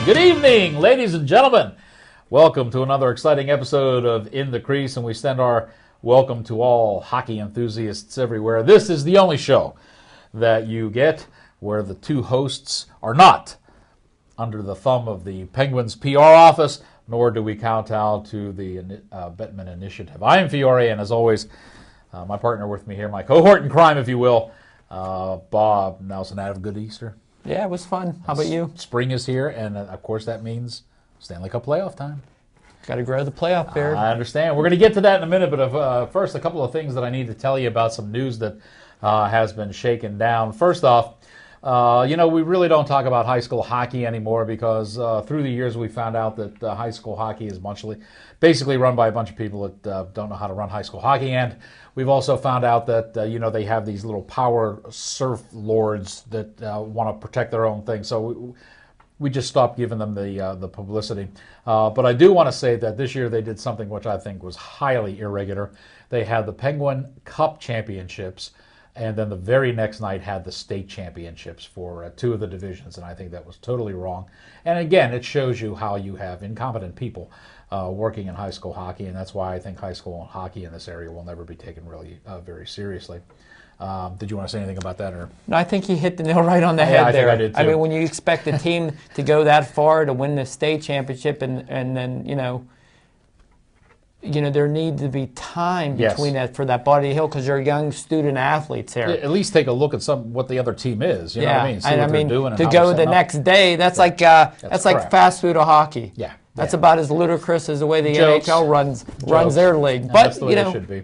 Good evening, ladies and gentlemen. Welcome to another exciting episode of In the Crease, and we send our welcome to all hockey enthusiasts everywhere. This is the only show that you get where the two hosts are not under the thumb of the Penguins PR office, nor do we kowtow to the Bettman Initiative. I am Fiore, and as always, my partner with me here, my cohort in crime, if you will, Bob Nelson. Have a good Easter. Yeah, it was fun. How about you? Spring is here, and of course that means Stanley Cup playoff time. Got to grow the playoff beard. I understand. We're going to get to that in a minute, but first, a couple of things that I need to tell you about some news that has been shaken down. First off, we really don't talk about high school hockey anymore because through the years we found out that high school hockey is basically run by a bunch of people that don't know how to run high school hockey, and we've also found out that they have these little power surf lords that want to protect their own thing. So we just stopped giving them the publicity. But I do want to say that this year they did something which I think was highly irregular. They had the Penguin Cup Championships, and then the very next night had the state championships for two of the divisions, and I think that was totally wrong. And again, it shows you how you have incompetent people working in high school hockey, and that's why I think high school hockey in this area will never be taken really very seriously. Did you want to say anything about that? Or? No, I think you hit the nail right on the head there. I did too. I mean, when you expect a team to go that far to win the state championship, and then there needs to be time between that for that body of hill because you're young student athletes here. Yeah, at least take a look at what the other team is. You know what I mean? See what they're doing and to how go they're the next day, that's like fast food of hockey. Yeah. That's about as ludicrous as the way the Jokes. NHL runs their league. But that's the way it should be.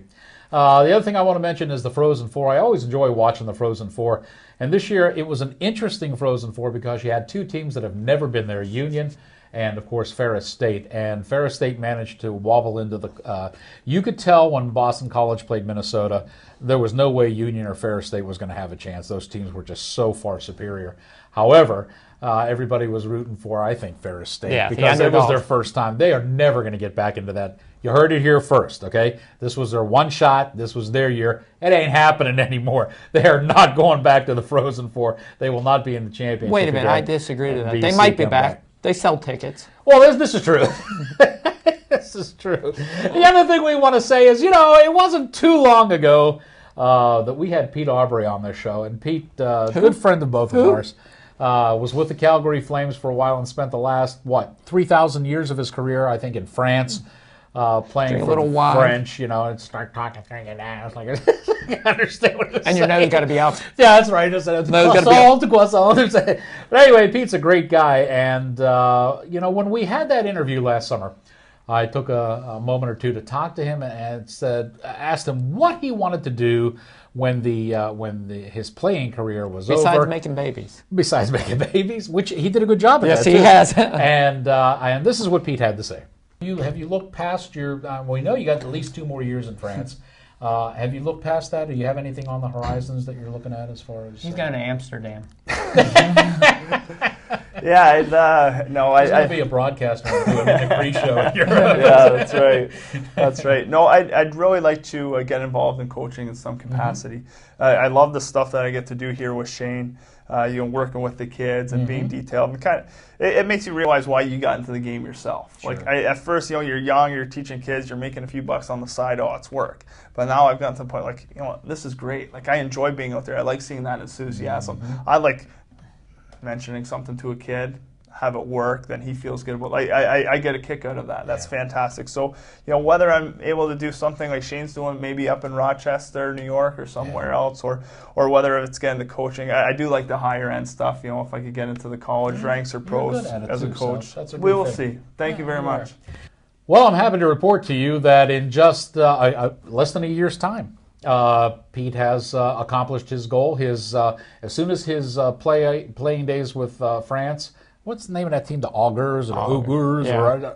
The other thing I want to mention is the Frozen Four. I always enjoy watching the Frozen Four. And this year it was an interesting Frozen Four because you had two teams that have never been there, Union and, of course, Ferris State. And Ferris State managed to wobble into the you could tell when Boston College played Minnesota, there was no way Union or Ferris State was going to have a chance. Those teams were just so far superior. However, everybody was rooting for, I think, Ferris State because it was their first time. They are never going to get back into that. You heard it here first, okay? This was their one shot. This was their year. It ain't happening anymore. They are not going back to the Frozen Four. They will not be in the championship. Wait a minute. I disagree with that. They might be back. They sell tickets. Well, this is true. This is true. The other thing we want to say is, it wasn't too long ago that we had Pete Aubrey on this show. And Pete, good friend of both of ours, was with the Calgary Flames for a while and spent the last, 3,000 years of his career, I think, in France. Playing for the French, and start talking thinking, it's like I understand what it's and your nose got to be out. Yeah, that's right. But anyway, Pete's a great guy, and when we had that interview last summer, I took a moment or two to talk to him and asked him what he wanted to do when his playing career was over. Besides making babies, which he did a good job of. Yes, that he too. has. and this is what Pete had to say. Have you looked past your? We know you got at least 2 more years in France. Have you looked past that? Do you have anything on the horizons that you're looking at as far as? He's going to Amsterdam. Yeah, no, He's going to be a broadcaster doing a pre-show. Yeah, that's right. No, I'd really like to get involved in coaching in some capacity. Mm-hmm. I love the stuff that I get to do here with Shane. Working with the kids and being detailed, and it makes you realize why you got into the game yourself. Sure. At first, you're young, you're teaching kids, you're making a few bucks on the side. Oh, it's work. But now I've gotten to the point this is great. I enjoy being out there. I like seeing that enthusiasm. Mm-hmm. I like mentioning something to a kid, have it work, then he feels good about it. I get a kick out of that. That's fantastic. So, whether I'm able to do something like Shane's doing, maybe up in Rochester, New York, or somewhere else, or whether it's getting the coaching, I do like the higher end stuff. If I could get into the college ranks or pros as a coach, so we will see. Thank you very much. Well, I'm happy to report to you that in just less than a year's time, Pete has accomplished his goal. As soon as his playing days with France. What's the name of that team? The Augurs or the Augurs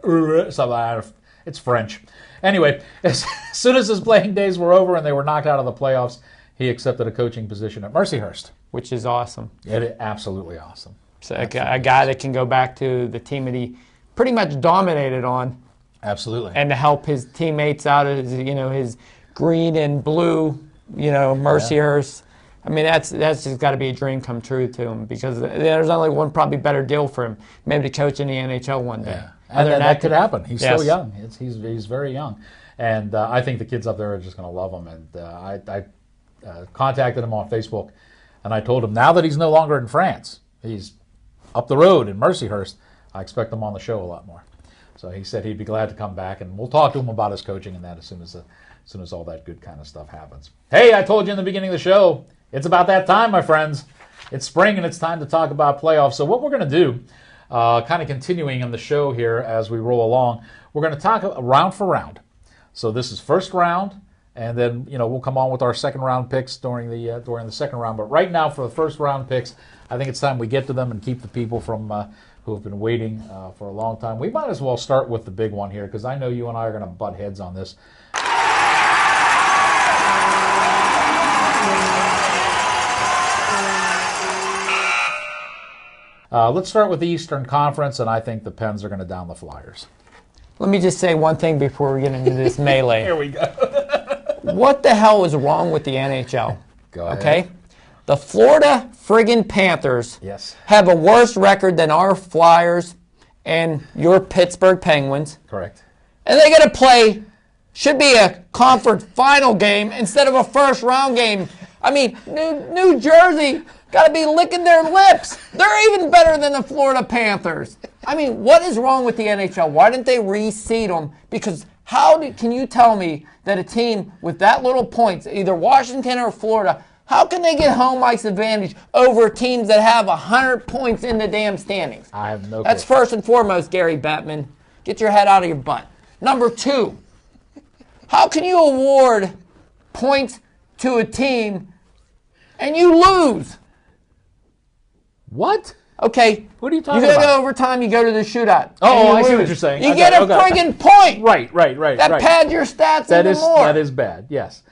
or something? It's French. Anyway, as soon as his playing days were over and they were knocked out of the playoffs, he accepted a coaching position at Mercyhurst. Which is awesome. It is absolutely awesome. So a guy that can go back to the team that he pretty much dominated on. Absolutely. And to help his teammates out of his green and blue, Mercyhurst. I mean, that's just got to be a dream come true to him, because there's only one probably better deal for him, maybe to coach in the NHL one day. Yeah. And that could happen. He's Yes. still young. He's very young. And I think the kids up there are just going to love him. And I contacted him on Facebook, and I told him now that he's no longer in France, he's up the road in Mercyhurst, I expect him on the show a lot more. So he said he'd be glad to come back, and we'll talk to him about his coaching and that as soon as all that good kind of stuff happens. Hey, I told you in the beginning of the show, it's about that time, my friends. It's spring, and it's time to talk about playoffs. So what we're going to do, kind of continuing on the show here as we roll along, we're going to talk round for round. So this is first round, and then we'll come on with our second round picks during the second round. But right now, for the first round picks, I think it's time we get to them and keep the people from who have been waiting for a long time. We might as well start with the big one here, because I know you and I are going to butt heads on this. Let's start with the Eastern Conference, and I think the Pens are going to down the Flyers. Let me just say one thing before we get into this melee. Here we go. What the hell is wrong with the NHL? Go ahead. Okay? The Florida friggin' Panthers Yes. have a worse record than our Flyers and your Pittsburgh Penguins. Correct. And they got to play, should be a conference final game instead of a first round game. I mean, New Jersey got to be licking their lips. They're even better than the Florida Panthers. I mean, what is wrong with the NHL? Why didn't they reseed them? Because can you tell me that a team with that little points, either Washington or Florida, how can they get home ice advantage over teams that have 100 points in the damn standings? I have no That's clue. first and foremost, Gary Bettman. Get your head out of your butt. Number two, how can you award points to a team and you lose? What? Okay. What are you talking You go to about? overtime, you go to the shootout. Oh, and I you see what lose. you're saying. You Okay, get a okay. friggin' point. Right. That pads your stats That even is more. that is bad. Yes.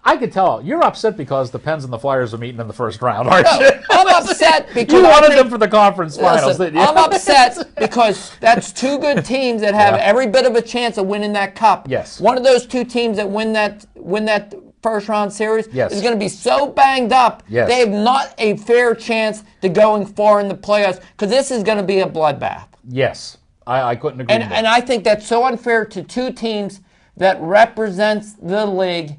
I could tell you're upset because the Pens and the Flyers are meeting in the first round, aren't No, you? I'm upset because You I wanted think- them for the conference finals, Listen, didn't you? I'm upset because that's two good teams that have Yeah. every bit of a chance of winning that cup. Yes. One of those two teams that win that first round series Yes. is going to be so banged up. Yes. They have not a fair chance to going far in the playoffs, because this is going to be a bloodbath. Yes. I couldn't agree more. And I think that's so unfair to two teams that represents the league,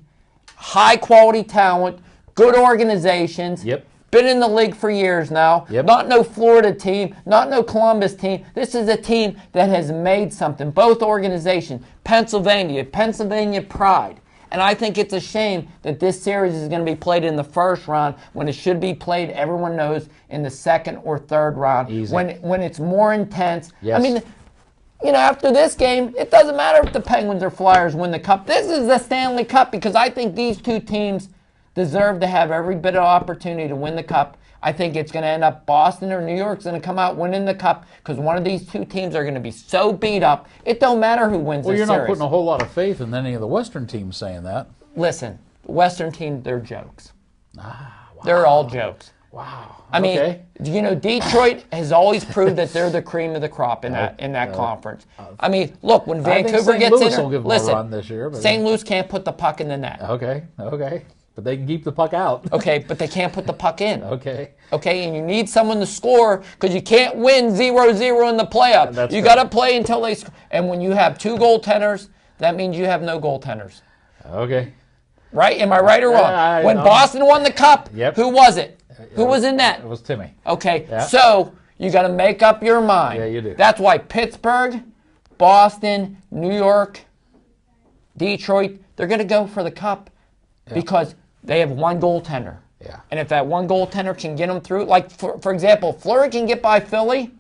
high quality talent, good organizations. Yep. Been in the league for years now. Yep. Not no Florida team, not no Columbus team. This is a team that has made something. Both organizations, Pennsylvania pride. And I think it's a shame that this series is going to be played in the first round when it should be played, everyone knows, in the second or third round. Easy. When it's more intense. Yes. I mean, after this game, it doesn't matter if the Penguins or Flyers win the cup. This is the Stanley Cup, because I think these two teams deserve to have every bit of opportunity to win the cup. I think it's going to end up Boston or New York's going to come out winning the cup, because one of these two teams are going to be so beat up, it don't matter who wins well, this you're series. not putting a whole lot of faith in any of the Western teams saying that. Listen, the Western team, they're jokes. They're all jokes. Wow. I mean, Okay. Detroit has always proved that they're the cream of the crop in that conference. I mean, look, when I think Vancouver St. gets Louis in, will give them listen, a run this year. But St. Louis can't put the puck in the net. Okay. But they can keep the puck out. Okay, but they can't put the puck in. Okay. Okay, and you need someone to score, because you can't win 0-0 in the playoffs. That's You fair. got to play until they score. And when you have two goaltenders, that means you have no goaltenders. Okay. Right? Am I right or wrong? When Boston won the cup, Yep. who was it? Who was in net? It was Timmy. Okay, Yeah. so you got to make up your mind. Yeah, you do. That's why Pittsburgh, Boston, New York, Detroit, they're going to go for the cup because they have one goaltender. Yeah. And if that one goaltender can get them through, like, for example, Fleury can get by Philly,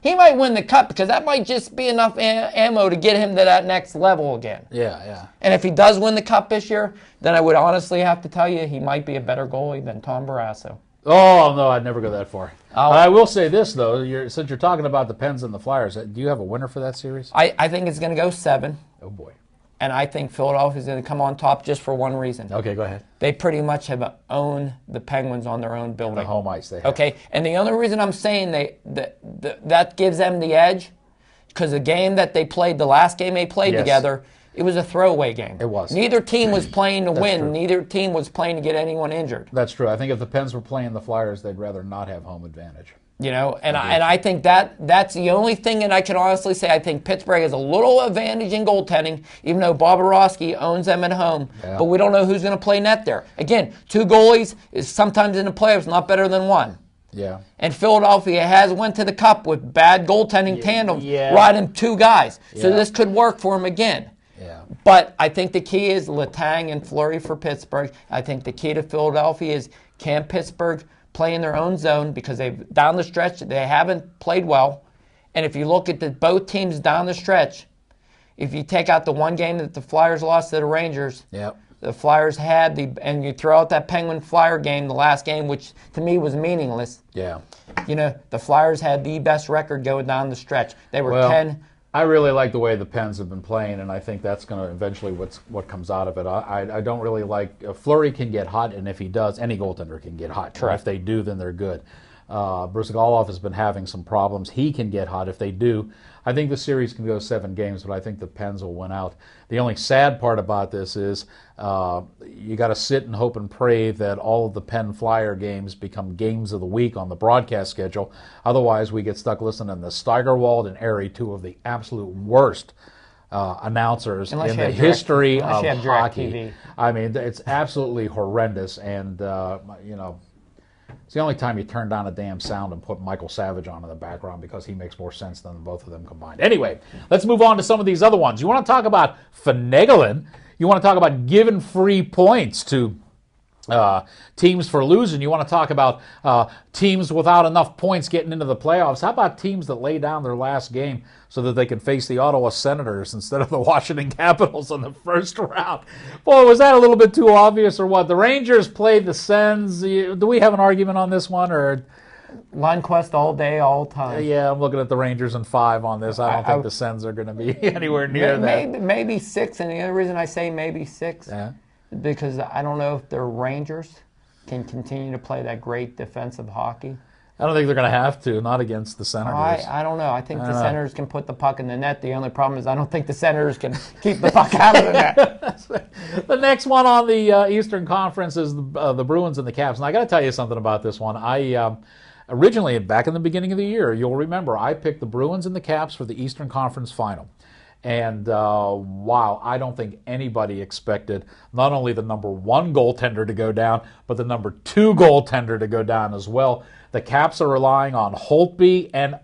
he might win the cup, because that might just be enough ammo to get him to that next level again. Yeah. And if he does win the cup this year, then I would honestly have to tell you he might be a better goalie than Tom Barrasso. Oh, no, I'd never go that far. Oh. I will say this, though. Since you're talking about the Pens and the Flyers, do you have a winner for that series? I think it's going to go 7. Oh, boy. And I think Philadelphia is going to come on top just for one reason. Okay, go ahead. They pretty much have owned the Penguins on their own building. The home ice they have. Okay, and the only reason I'm saying that gives them the edge, because the game that they played, the last game they played Yes. together, It was a throwaway game. It was. Neither team was playing to win. true. Neither team was playing to get anyone injured. That's true. I think if the Pens were playing the Flyers, they'd rather not have home advantage. You know, and I think that's the only thing that I can honestly say. I think Pittsburgh has a little advantage in goaltending, even though Bobrovsky owns them at home. Yeah. But we don't know who's going to play net there. Again, 2 goalies is sometimes in the playoffs not better than 1. Yeah. And Philadelphia has went to the Cup with bad goaltending tandem, yeah. riding 2 guys. So Yeah. this could work for him again. Yeah. But I think the key is Letang and Fleury for Pittsburgh. I think the key to Philadelphia is, can Pittsburgh play in their own zone, because they've down the stretch they haven't played well. And if you look at both teams down the stretch, if you take out the one game that the Flyers lost to the Rangers, Yep. the Flyers had and you throw out that Penguin Flyer game, the last game, which to me was meaningless. Yeah. You know, the Flyers had the best record going down the stretch. They were Well, 10. I really like the way the Pens have been playing, and I think that's going to eventually what comes out of it. I don't really like Fleury can get hot, and if he does, any goaltender can get hot. Correct. If they do, then they're good. Brussilov has been having some problems. He can get hot if they do. I think the series can go 7 games, but I think the Pens will win out. The only sad part about this is you got to sit and hope and pray that all of the Penn Flyer games become games of the week on the broadcast schedule. Otherwise, we get stuck listening to Steigerwald and Airy, 2 of the absolute worst announcers Unless in you the have direct- history unless of you have direct hockey. TV. I mean, it's absolutely horrendous, and you know, it's the only time you turn down a damn sound and put Michael Savage on in the background, because he makes more sense than both of them combined. Anyway, let's move on to some of these other ones. You want to talk about finagling? You want to talk about giving free points to teams for losing? You want to talk about teams without enough points getting into the playoffs? How about teams that lay down their last game so that they can face the Ottawa Senators instead of the Washington Capitals in the first round? Boy, was that a little bit too obvious or what? The Rangers played the Sens. Do we have an argument on this one? Or Line quest all day, all time. yeah, I'm looking at the Rangers in 5 on this. I don't think the Sens are going to be anywhere near that. Maybe 6, and the other reason I say maybe 6 Yeah. because I don't know if the Rangers can continue to play that great defensive hockey. I don't think they're going to have to, not against the Senators. I don't know. I think the Senators can put the puck in the net. The only problem is I don't think the Senators can keep the puck out of the net. The next one on the Eastern Conference is the Bruins and the Caps. And I got to tell you something about this one. I originally, back in the beginning of the year, you'll remember, I picked the Bruins and the Caps for the Eastern Conference Final. And wow, I don't think anybody expected not only the number 1 goaltender to go down, but the number 2 goaltender to go down as well. The Caps are relying on Holtby and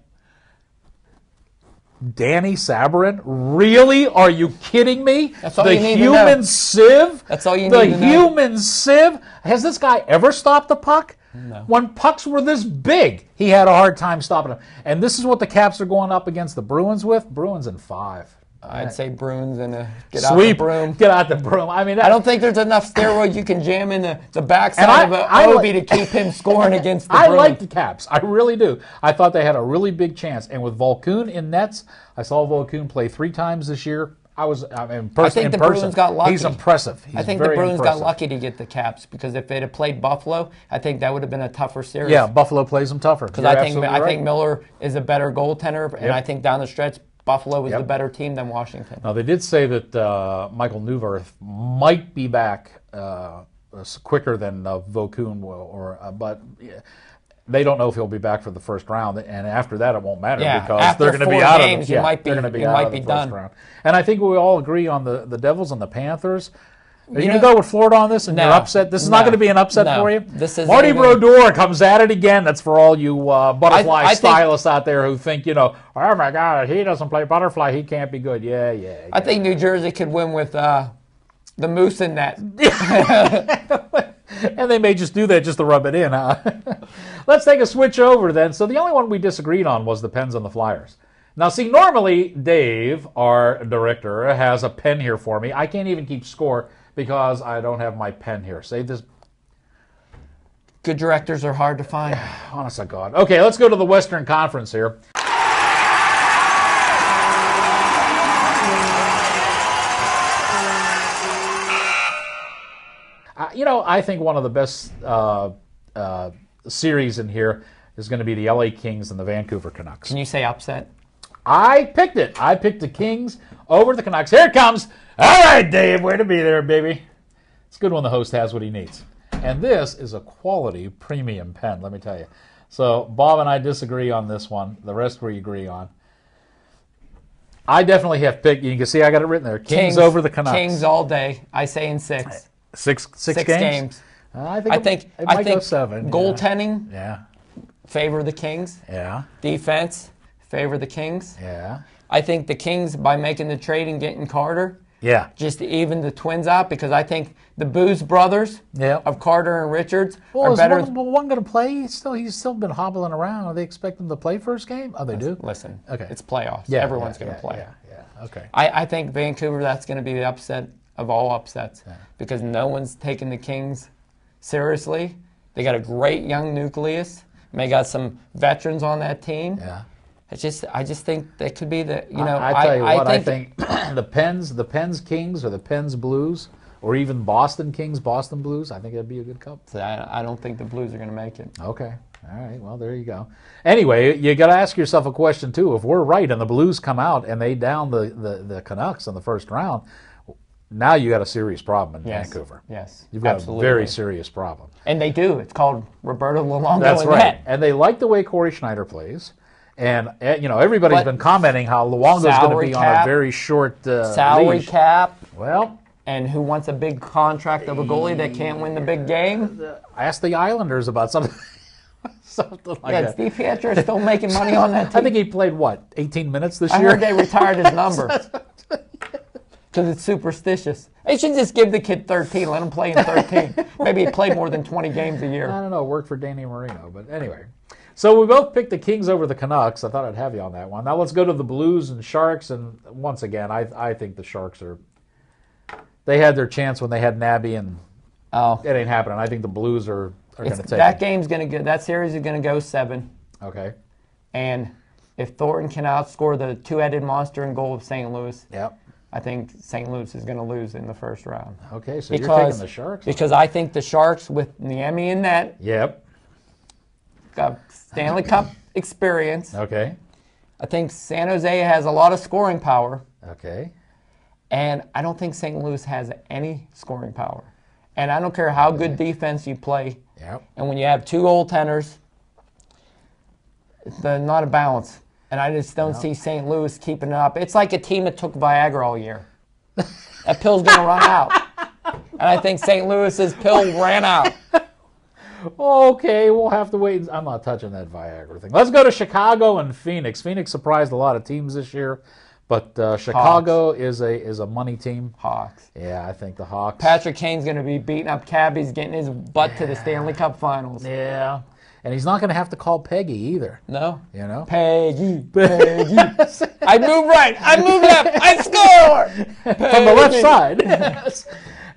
Danny Sabourin. Really? Are you kidding me? That's all the you need to human know. sieve? That's all you The need to know. human sieve? Has this guy ever stopped the puck? No. When pucks were this big, he had a hard time stopping them. And this is what the Caps are going up against the Bruins with. Bruins in 5. I'd say Bruins and get out the Sweep. broom. Get out the broom. I mean, I don't think there's enough steroids you can jam in the And backside of Obi to keep him scoring against the I Bruins. like the Caps. I really do. I thought they had a really big chance. And with Volkun in nets, I saw Volkun play 3 times this year. I think the Bruins got lucky. He's impressive. He's I think the very Bruins impressive. got lucky to get the Caps, because if they'd have played Buffalo, I think that would have been a tougher series. Yeah, Buffalo plays them tougher. Because I think Miller is a better goaltender, and Yep. I think down the stretch, Buffalo was Yep. the better team than Washington. Now, they did say that Michael Neuwirth might be back quicker than Volkun will, but they don't know if he'll be back for the first round. And after that, it won't matter, Yeah, because after they're going to be 4 out games, of you it. might be- they're going to be you out might of be the first done. round. And I think we all agree on the Devils and the Panthers. Are you You going to know- go with Florida on this, and No. you're upset? This is not No. going to be an upset No. for you? This isn't Marty even- Brodeur comes at it again. That's for all you butterfly I think- stylists out there who think, oh my God, he doesn't play butterfly, he can't be good. Yeah. I think New Jersey could win with the Moose in net. And they may just do that just to rub it in, huh? Let's take a switch over then. So the only one we disagreed on was the Pens and the Flyers. Now, see, normally Dave, our director, has a pen here for me. I can't even keep score because I don't have my pen here. Save this. Good directors are hard to find. Honest to God. Okay, let's go to the Western Conference here. I think one of the best series in here is going to be the LA Kings and the Vancouver Canucks. Can you say upset? I picked it. I picked the Kings over the Canucks. Here it comes. All right, Dave, way to be there, baby. It's good when the host has what he needs. And this is a quality premium pen, let me tell you. So Bob and I disagree on this one. The rest we agree on. I definitely have picked, you can see I got it written there, Kings over the Canucks. Kings all day. I say in 6. Six Six games? games. I think it might go 7. Goaltending, Yeah. favor the Kings. Yeah. Defense, favor the Kings. Yeah. I think the Kings, by making the trade and getting Carter, Yeah. just to even the Twins out, because I think the Booze brothers Yeah. of Carter and Richards Well, are is better. one going to play? He's still been hobbling around. Are they expect him to play first game? Oh, they do? Listen, Okay. it's playoffs. Yeah, Everyone's going to play. Yeah. Okay. I think Vancouver, that's going to be the upset of all upsets because no one's taking the Kings seriously. They got a great young nucleus. And they got some veterans on that team. Yeah. I just think they could be the, I tell you what, I think the Pens Kings or the Pens Blues or even Boston Kings, Boston Blues, I think that'd be a good cup. I don't think the Blues are going to make it. Okay. All right. Well, there you go. Anyway, you got to ask yourself a question, too. If we're right and the Blues come out and they down the Canucks in the first round, now you got a serious problem in Vancouver. Yes. You've got absolutely. a very serious problem. And they do. It's called Roberto Luongo That's in right. net. And they like the way Corey Schneider plays. And, everybody's But been commenting how Luongo's going to be on a very short salary leash. cap. Well, And who wants a big contract of a goalie that can't win the big game? ask the Islanders about something, something like that. Steve Pietro is still making money on that team. I think he played, 18 minutes this I year? heard they retired his number. Because it's superstitious. They should just give the kid 13, let him play in 13. Maybe he'd play more than 20 games a year. I don't know. It worked for Danny Marino. But anyway. So we both picked the Kings over the Canucks. I thought I'd have you on that one. Now let's go to the Blues and Sharks. And once again, I think the Sharks they had their chance when they had Nabby, and it ain't happening. I think the Blues are going to take that it. game's going to go. That series is going to go 7. Okay. And if Thornton can outscore the two-headed monster in goal of St. Louis, Yep. I think St. Louis is going to lose in the first round. Okay, so you're taking the Sharks? Because I think the Sharks, with Niemi in net, Yep. got Stanley Cup experience. Okay. I think San Jose has a lot of scoring power. Okay. And I don't think St. Louis has any scoring power. And I don't care how good defense you play. Yep. And when you have 2 goaltenders, it's not a balance. And I just don't see St. Louis keeping it up. It's like a team that took Viagra all year. That pill's going to run out. And I think St. Louis's pill ran out. Okay, we'll have to wait. I'm not touching that Viagra thing. Let's go to Chicago and Phoenix. Phoenix surprised a lot of teams this year, but Chicago is a money team. Hawks. Yeah, I think the Hawks. Patrick Kane's going to be beating up cabbies, getting his butt to the Stanley Cup Finals. Yeah, and he's not going to have to call Peggy either. No? You know? Peggy. I move right. I move left. I score! From the left side. Yes.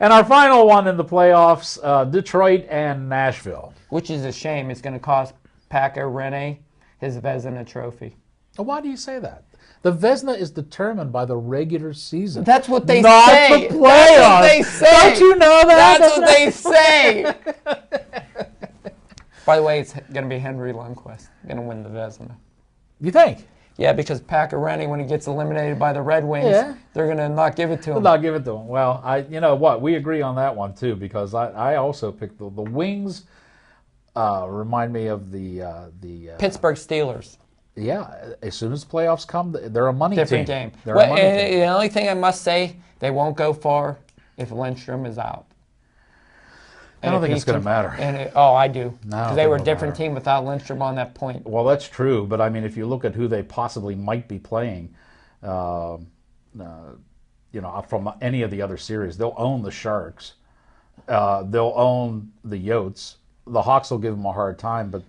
And our final one in the playoffs, Detroit and Nashville. Which is a shame. It's going to cost Pekka Rinne his Vezina trophy. Why do you say that? The Vezina is determined by the regular season. That's what they not say. The playoffs. That's what they say. Don't you know that? That's what they say. By the way, it's going to be Henry Lundqvist going to win the Vezina. You think? Yeah, because Pekka Rinne, when he gets eliminated by the Red Wings, they're going to not give it to him. They'll not give it to him. Well, you know what? We agree on that one, too, because I also picked the Wings. Remind me of the Pittsburgh Steelers. Yeah, as soon as playoffs come, they're a money Different team. game. They're Well, a money team. the only thing I must say, they won't go far if Lindstrom is out. I don't think it's going to matter. I do. No, Because they were a different team without Lindstrom on that point. Well, that's true, but I mean, if you look at who they possibly might be playing, from any of the other series, they'll own the Sharks. They'll own the Yotes. The Hawks will give them a hard time, but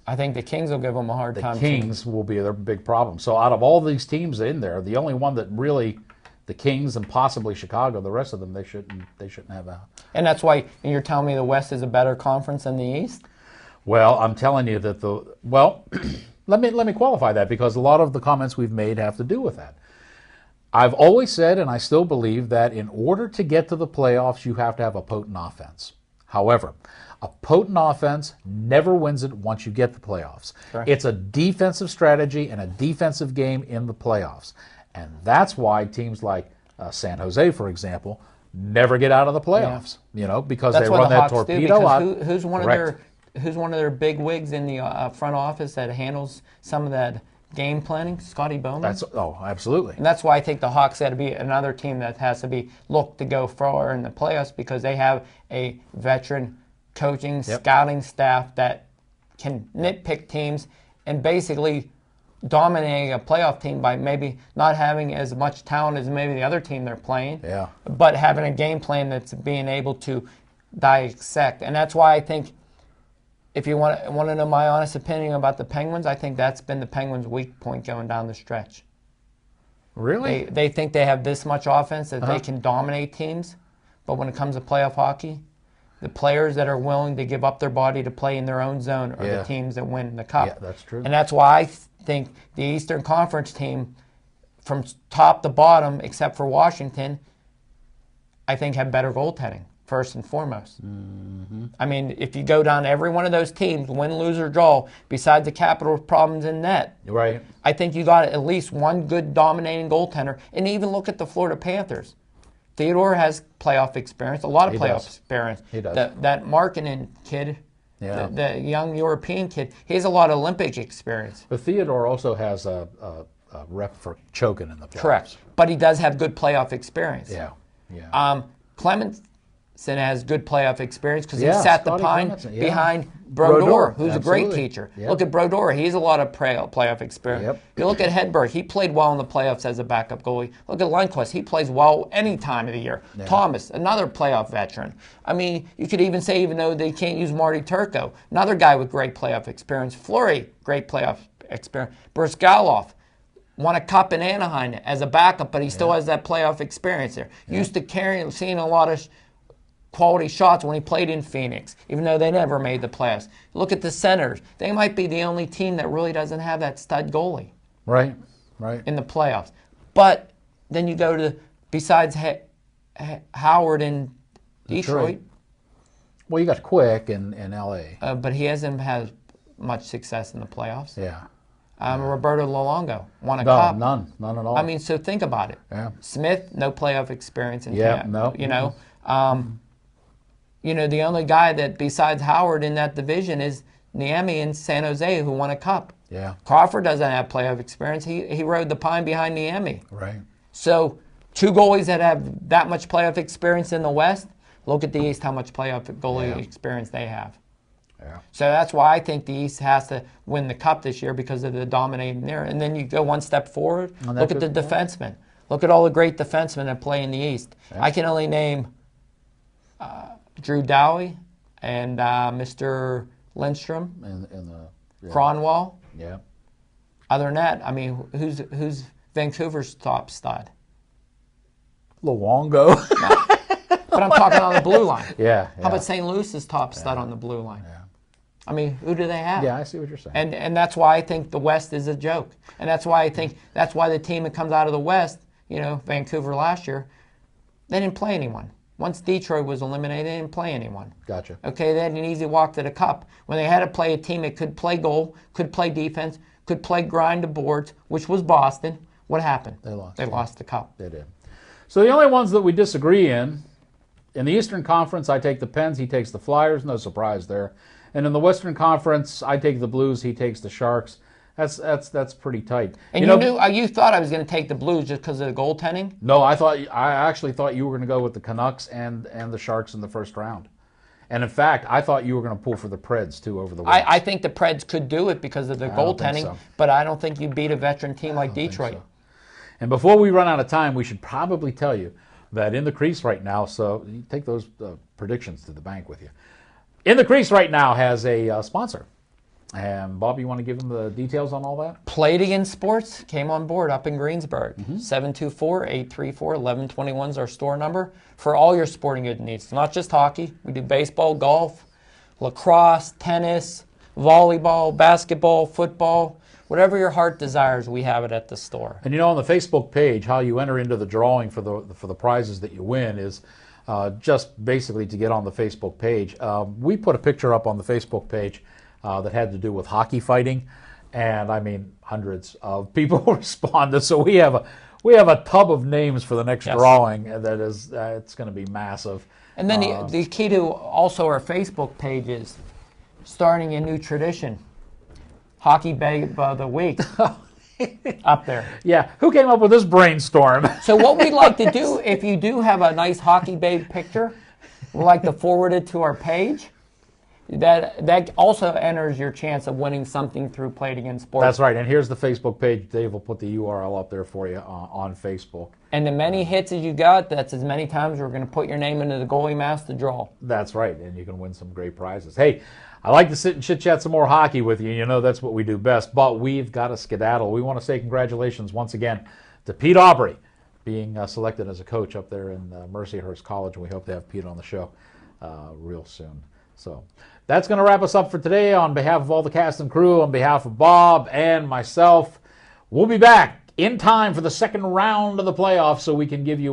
I think the Kings will give them a hard time. The Kings will be their big problem. So out of all these teams in there, the only one that really, the Kings and possibly Chicago, the rest of them they shouldn't have out. And that's why you're telling me the West is a better conference than the East? Well, I'm telling you that let me qualify that, because a lot of the comments we've made have to do with that. I've always said, and I still believe, that in order to get to the playoffs, you have to have a potent offense. However, a potent offense never wins it once you get the playoffs. Sure. It's a defensive strategy and a defensive game in the playoffs. And that's why teams like San Jose, for example, never get out of the playoffs. You know, because That's they what run the that Hawks torpedo do, out. because who's one Correct. of their big wigs in the front office that handles some of that game planning? Scotty Bowman. Absolutely. And that's why I think the Hawks got to be another team that has to be looked to go far in the playoffs, because they have a veteran coaching, scouting staff that can nitpick teams and basically dominating a playoff team by maybe not having as much talent as maybe the other team they're playing, but having a game plan that's being able to dissect. And that's why I think, if you want to know my honest opinion about the Penguins, I think that's been the Penguins' weak point going down the stretch. Really? They think they have this much offense that they can dominate teams, but when it comes to playoff hockey, the players that are willing to give up their body to play in their own zone are the teams that win the cup. Yeah, that's true. And that's why I think the Eastern Conference team, from top to bottom, except for Washington, I think have better goaltending, first and foremost. Mm-hmm. I mean, if you go down every one of those teams, win, lose, or draw, besides the Capitals' problems in net, Right. I think you got at least one good dominating goaltender. And even look at the Florida Panthers. Theodore has playoff experience, a lot of playoff experience. He does. That Markkanen kid, the young European kid, he has a lot of Olympic experience. But Theodore also has a rep for choking in the playoffs. Correct. But he does have good playoff experience. Yeah. Clemenson has good playoff experience because he Yeah, sat the Scotty pine Clemenson, behind Brodeur, who's absolutely. a great teacher. Yep. Look at Brodeur. He has a lot of playoff experience. Yep. You look at Hedberg. He played well in the playoffs as a backup goalie. Look at Lundqvist. He plays well any time of the year. Yeah. Thomas, another playoff veteran. I mean, you could even say, even though they can't use Marty Turco, another guy with great playoff experience. Fleury, great playoff experience. Brizgalov won a cup in Anaheim as a backup, but he still has that playoff experience there. Used to seeing a lot of quality shots when he played in Phoenix, even though they never made the playoffs. Look at the Senators. They might be the only team that really doesn't have that stud goalie Right. in the playoffs. But then you go to, besides Howard in Detroit, Well, you got Quick in L.A. But he hasn't had much success in the playoffs. Yeah. Roberto Luongo won a No, cup. none at all. I mean, so think about it. Yeah. Smith, no playoff experience in Yeah, Tampa. no. The only guy that besides Howard in that division is Niemi in San Jose, who won a cup. Yeah. Crawford doesn't have playoff experience. He rode the pine behind Niemi. Right. So two goalies that have that much playoff experience in the West. Look at the East, how much playoff goalie experience they have. Yeah. So that's why I think the East has to win the cup this year, because of the dominating there. And then you go one step forward. Look at the defensemen. Look at all the great defensemen that play in the East. Yeah. I can only name Drew Doughty and Mr. Lindstrom, Cronwall. Yeah. Other than that, I mean, who's Vancouver's top stud? Luongo. But I'm talking on the blue line. Yeah. How about St. Louis's top stud on the blue line? Yeah. I mean, who do they have? Yeah, I see what you're saying. And that's why I think the West is a joke. And that's why I think that's why the team that comes out of the West, Vancouver last year, they didn't play anyone. Once Detroit was eliminated, they didn't play anyone. Gotcha. Okay, they had an easy walk to the cup. When they had to play a team that could play goal, could play defense, could play grind the boards, which was Boston, what happened? They lost. They lost the cup. They did. So the only ones that we disagree in the Eastern Conference, I take the Pens, he takes the Flyers, no surprise there. And in the Western Conference, I take the Blues, he takes the Sharks. That's pretty tight. And you thought I was going to take the Blues just because of the goaltending? No, I actually thought you were going to go with the Canucks and the Sharks in the first round. And in fact, I thought you were going to pull for the Preds too over the Wings. I think the Preds could do it because of their goaltending, but I don't think you beat a veteran team like Detroit. So. And before we run out of time, we should probably tell you that in the crease right now, so you take those predictions to the bank with you. In the crease right now has a sponsor. And Bob, you want to give them the details on all that? Play It Again Sports came on board up in Greensburg. 724-834-1121 is our store number for all your sporting goods needs. Not just hockey. We do baseball, golf, lacrosse, tennis, volleyball, basketball, football. Whatever your heart desires, we have it at the store. And on the Facebook page, how you enter into the drawing for the prizes that you win is just basically to get on the Facebook page. We put a picture up on the Facebook page that had to do with hockey fighting, and I mean hundreds of people responded. So we have we have a tub of names for the next Yes. drawing that is it's going to be massive. And then the key to also our Facebook page is starting a new tradition. Hockey Babe of the Week. Up there. Yeah, who came up with this brainstorm? So what we'd like to do, if you do have a nice Hockey Babe picture, we'd like to forward it to our page. That also enters your chance of winning something through Play It Again Sports. That's right, and here's the Facebook page. Dave will put the URL up there for you on Facebook. And the many hits as you got, that's as many times we're going to put your name into the goalie master draw. That's right, and you can win some great prizes. Hey, I like to sit and chit-chat some more hockey with you. You know that's what we do best, but we've got to skedaddle. We want to say congratulations once again to Pete Aubrey being selected as a coach up there in Mercyhurst College, and we hope to have Pete on the show real soon. So that's going to wrap us up for today. On behalf of all the cast and crew, on behalf of Bob and myself, we'll be back in time for the second round of the playoffs, so we can give you,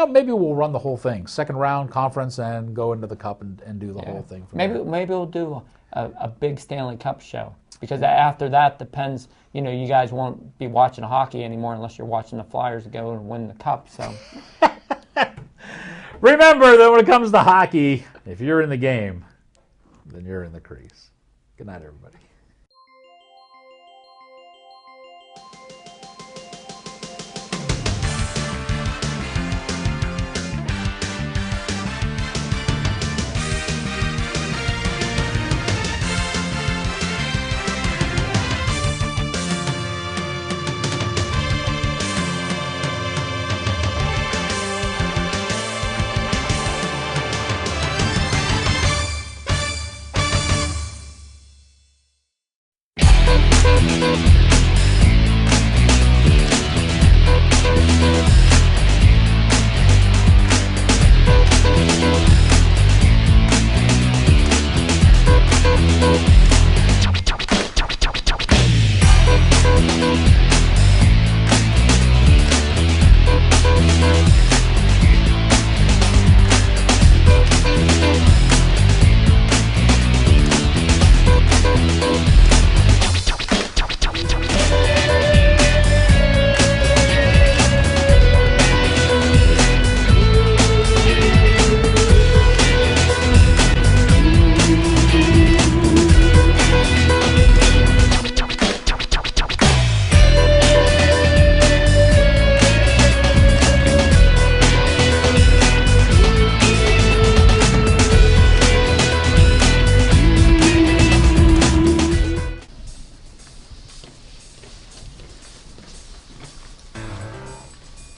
maybe we'll run the whole thing. Second round conference and go into the cup and do the whole thing. From Maybe we'll do a big Stanley Cup show, because after that depends, you guys won't be watching hockey anymore unless you're watching the Flyers go and win the cup. So remember that when it comes to hockey, if you're in the game, then you're in the crease. Good night, everybody.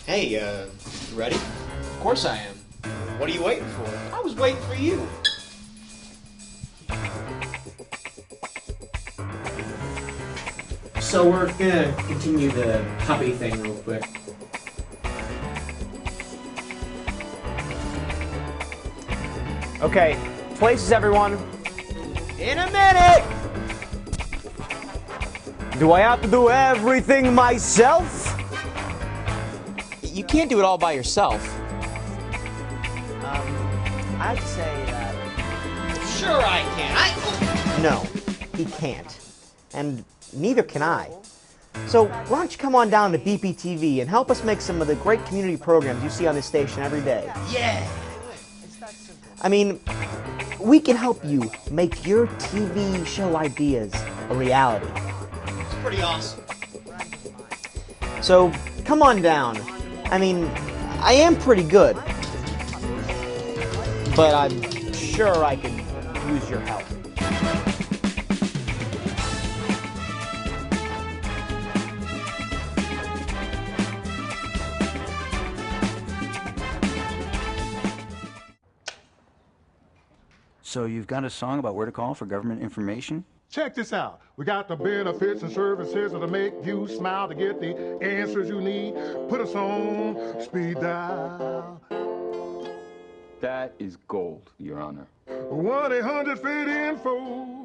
Hey, ready? Of course I am. What are you waiting for? I was waiting for you. So we're gonna continue the hobby thing real quick. Okay, places everyone. In a minute! Do I have to do everything myself? You can't do it all by yourself. I'd say that Sure I can. no, he can't. And neither can I. So why don't you come on down to BPTV and help us make some of the great community programs you see on this station every day. Yeah! I mean, we can help you make your TV show ideas a reality. It's pretty awesome. So come on down. I mean, I am pretty good. But I'm sure I could use your help. So you've got a song about where to call for government information? Check this out. We got the benefits and services that'll make you smile to get the answers you need. Put us on speed dial. That is gold, Your Honor. 1-800-FIT-INFO.